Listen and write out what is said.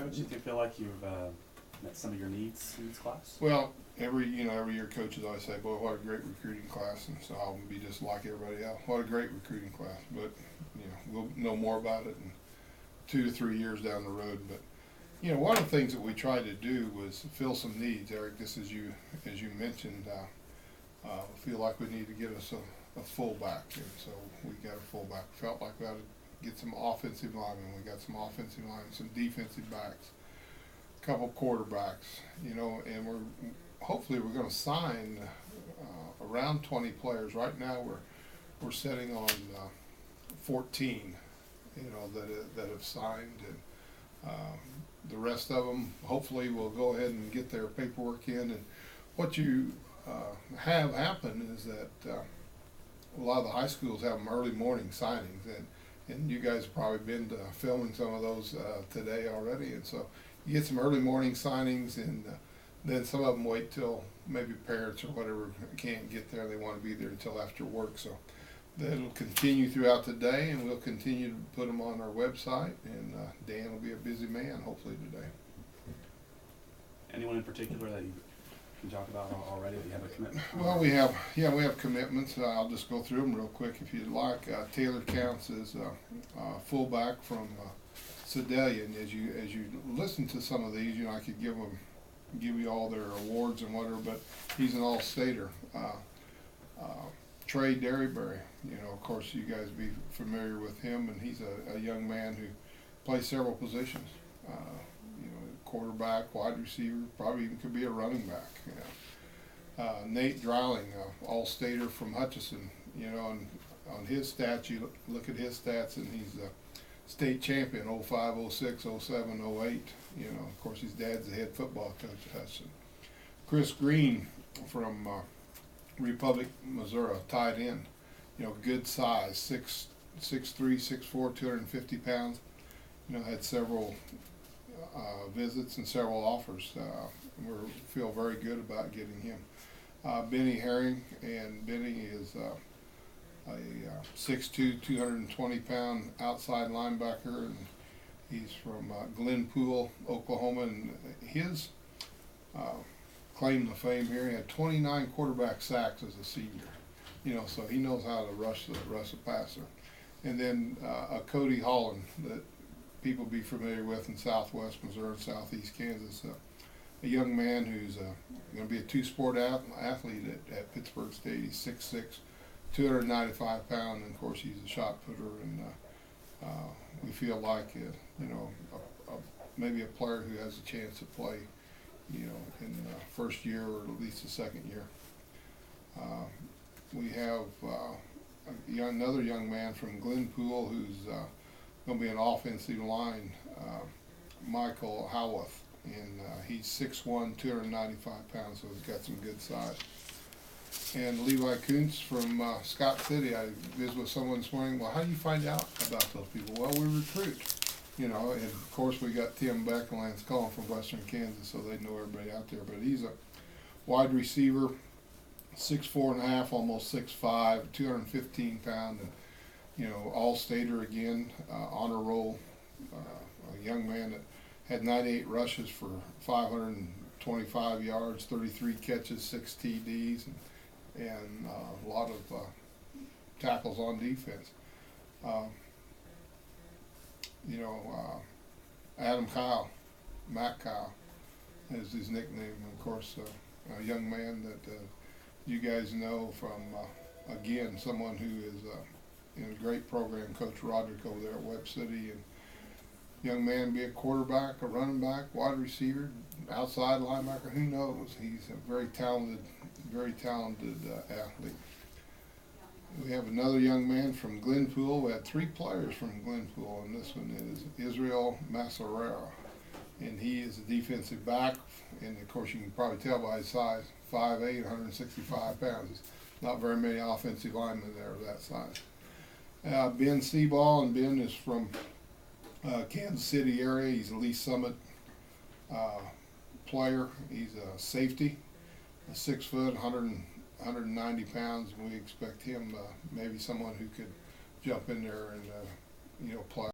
Coach, do you feel like you've met some of your needs in this class? Well, every year coaches always say, "Boy, what a great recruiting class," and so I'll be just like everybody else. What a great recruiting class! But we'll know more about it in 2 to 3 years down the road. But one of the things that we tried to do was fill some needs, Eric. Just as you mentioned, feel like we need to get us a fullback, and so we got a fullback. Felt like we had to get some offensive linemen. We got some offensive linemen, some defensive backs, a couple quarterbacks, and hopefully we're going to sign around 20 players. Right now we're sitting on 14, that have signed, and the rest of them hopefully will go ahead and get their paperwork in. And what you have happen is that a lot of the high schools have them early morning signings, and you guys have probably been to filming some of those today already, and so you get some early morning signings, and then some of them wait till maybe parents or whatever can't get there. They want to be there until after work, so that'll continue throughout the day, and we'll continue to put them on our website, and Dan will be a busy man hopefully today. Anyone in particular that you can talk about already that you have a commitment? Well, we have commitments. I'll just go through them real quick if you'd like. Taylor counts as fullback from Sedalia, and as you listen to some of these, I could give you all their awards and whatever, but he's an all-stater. Trey Derryberry, of course you guys be familiar with him, and he's a young man who plays several positions. Quarterback, wide receiver, probably even could be a running back. Nate Dreiling, all-stater from Hutchinson, and on his stats, you look at his stats, and he's a state champion, 05, 06, 07, 08. Of course, his dad's the head football coach at Hutchinson. Chris Green from Republic, Missouri, tight end, good size, 6'3", 6'4", 250 pounds. Had several visits and several offers. We feel very good about getting him. Benny Herring, and Benny is a 6'2", 220 pound outside linebacker, and he's from Glenpool, Oklahoma, and his claim to fame here, he had 29 quarterback sacks as a senior, so he knows how to rush the passer. And then Cody Holland, that people be familiar with in southwest Missouri, southeast Kansas, a young man who's going to be a two-sport athlete at Pittsburgh State. He's 6'6", 295 pounds, and of course he's a shot putter, and we feel like maybe a player who has a chance to play in the first year or at least the second year. We have another young man from Glenpool who's going to be an offensive line, Michael Howarth, and he's 6'1", 295 pounds, so he's got some good size. And Levi Kuntz from Scott City. I visited with someone this morning. Well, how do you find out about those people? Well, we recruit. And of course we got Tim Beck and Lance Cullen from Western Kansas, so they know everybody out there. But he's a wide receiver, 6'4.5", almost 6'5", 215 pounds, and all-stater again, honor roll, a young man that had 98 rushes for 525 yards, 33 catches, 6 TDs, and a lot of tackles on defense. Adam Kyle, Matt Kyle is his nickname. Of course, a young man that you guys know from, again, someone who is in a great program, Coach Roderick over there at Webb City. And young man be a quarterback, a running back, wide receiver, outside linebacker, who knows? He's a very talented athlete. We have another young man from Glenpool. We had 3 players from Glenpool, and this one is Israel Massarera. And he is a defensive back, and of course you can probably tell by his size, 5'8", 165 pounds. There's not very many offensive linemen there of that size. Ben Seaball, and Ben is from Kansas City area. He's a Lee Summit player. He's a safety, 6 foot, 190 pounds, and we expect him maybe someone who could jump in there and play.